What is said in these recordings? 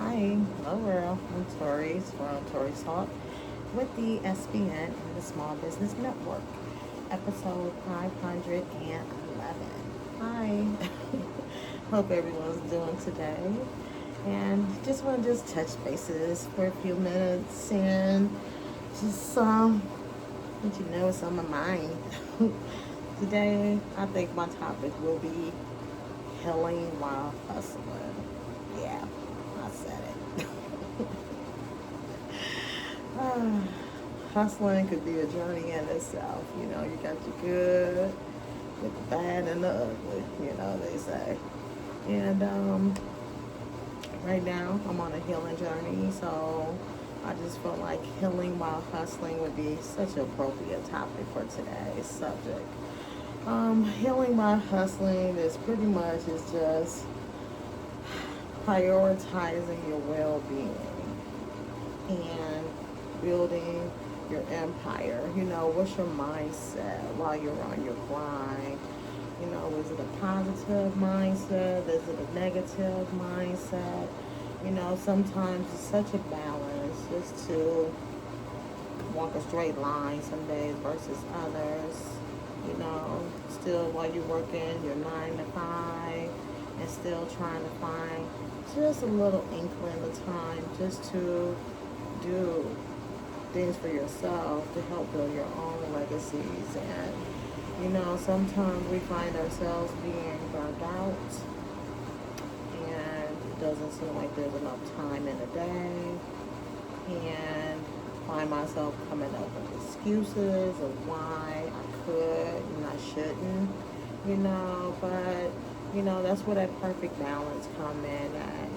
Hi, hello world. I'm Tori from Tori's Talk with the SBN and the Small Business Network, episode 511. Hi, hope everyone's doing today. And just want to just touch bases for a few minutes and just let you know what's on my mind. Today, I think my topic will be healing while hustling. Yeah, I said it. Ah, hustling could be a journey in itself. You got the good with the bad and the ugly, they say. And right now, I'm on a healing journey, so I just feel like healing while hustling would be such an appropriate topic for today's subject. Healing while hustling is pretty much is just prioritizing your well-being and building your empire. What's your mindset while you're on your grind? Is it a positive mindset? Is it a negative mindset? Sometimes it's such a balance just to walk a straight line some days versus others. Still while you're working your 9 to 5 and still trying to find just a little inkling of time just to do things for yourself to help build your own legacies. And sometimes we find ourselves being burnt out and it doesn't seem like there's enough time in a day, and find myself coming up with excuses of why I could and I shouldn't, but that's where that perfect balance come in at.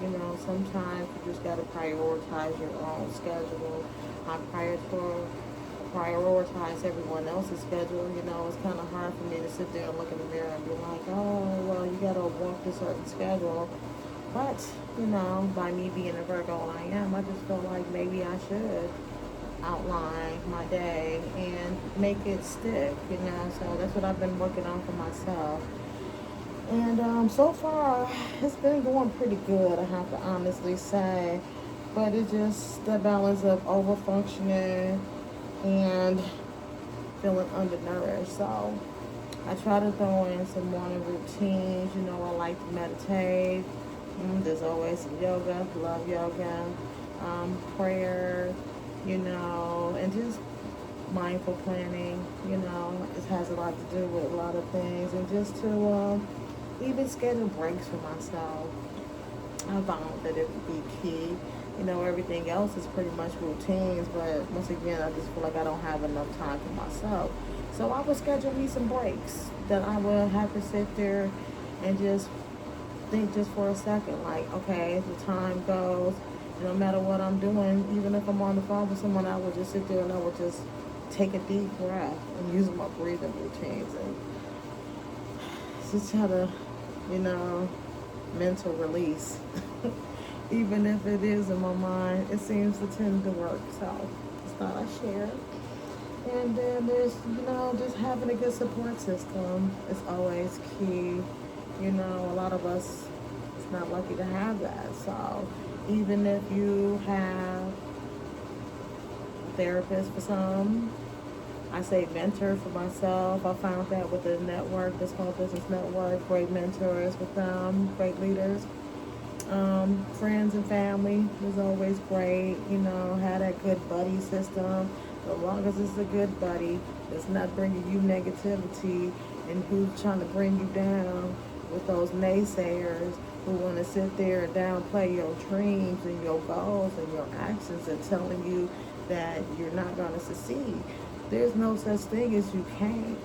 Sometimes you just gotta prioritize your own schedule. I prioritize everyone else's schedule. It's kind of hard for me to sit there and look in the mirror and be like, oh, well, you gotta walk a certain schedule. But, by me being a Virgo I am, I just feel like maybe I should outline my day and make it stick. So that's what I've been working on for myself. And so far, it's been going pretty good, I have to honestly say. But it's just the balance of over functioning and feeling undernourished. So I try to throw in some morning routines. I like to meditate. There's always some yoga, love yoga, prayer, and just mindful planning. It has a lot to do with a lot of things, and just to even schedule breaks for myself. I found that it would be key. Everything else is pretty much routines, but once again, I just feel like I don't have enough time for myself. So I would schedule me some breaks that I will have to sit there and just think just for a second, like, okay, the time goes, and no matter what I'm doing, even if I'm on the phone with someone, I would just sit there and I would just take a deep breath and use my breathing routines and just try to, you know, mental release. Even if it is in my mind, it seems to tend to work. So just thought I'd share. And then there's, just having a good support system is always key. A lot of us is not lucky to have that. So even if you have a therapist for some, I say mentor for myself. I found that with the network, the Small Business Network, great mentors with them, great leaders. Friends and family is always great. Have that good buddy system. As long as it's a good buddy that's not bringing you negativity and who's trying to bring you down with those naysayers who want to sit there and downplay your dreams and your goals and your actions and telling you that you're not going to succeed. There's no such thing as you can't.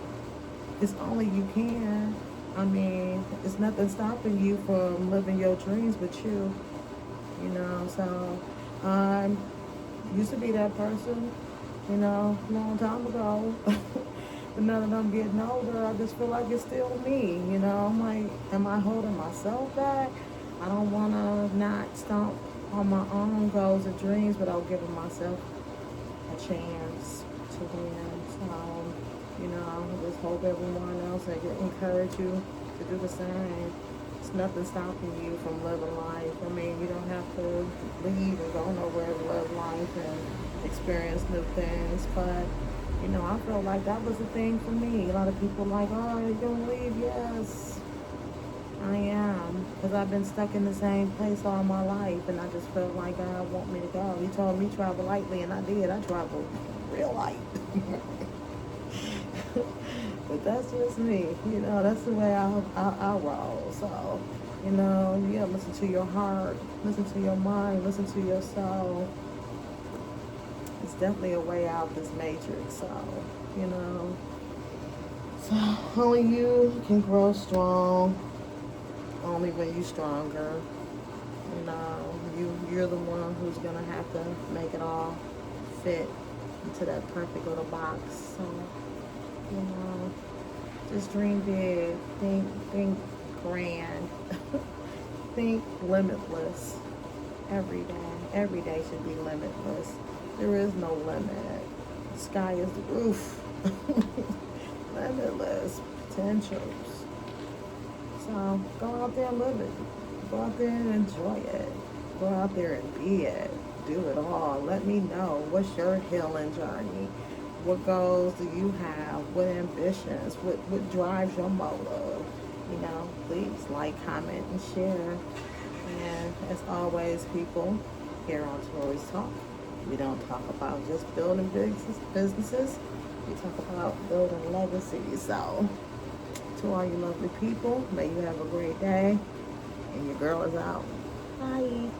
It's only you can. I mean, it's nothing stopping you from living your dreams but you. So I used to be that person, long time ago. But now that I'm getting older, I just feel like it's still me. I'm like, am I holding myself back? I don't want to not stomp on my own goals and dreams, but I'm giving myself a chance to win. So, I just hope everyone else, I encourage you to do the same. There's nothing stopping you from living life. I mean, you don't have to leave and go nowhere to live life and experience new things. But, you know, I feel like that was the thing for me. A lot of people like, oh, you're going to leave? Yes, I am. Because I've been stuck in the same place all my life. And I just felt like God want me to go. He told me travel lightly, and I did. I traveled real light. But that's just me, you know, that's the way I roll. So, you know, you gotta listen to your heart, listen to your mind, listen to your soul. It's definitely a way out this matrix. So, you know, so only you can grow strong, only when you're stronger. You know, you're the one who's gonna have to make it all fit into that perfect little box. So, you know, just dream big, think grand, think limitless. Every day, every day should be limitless. There is no limit. The sky is the roof. Limitless potentials. So go out there and live it. Go out there and enjoy it. Go out there and be it. Do it all. Let me know, what's your healing journey? What goals do you have? What ambitions? What drives your motive? You know, please like, comment, and share. And as always, people, here on Tori's Talk, we don't talk about just building businesses. We talk about building legacies. So, to all you lovely people, may you have a great day. And your girl is out. Bye.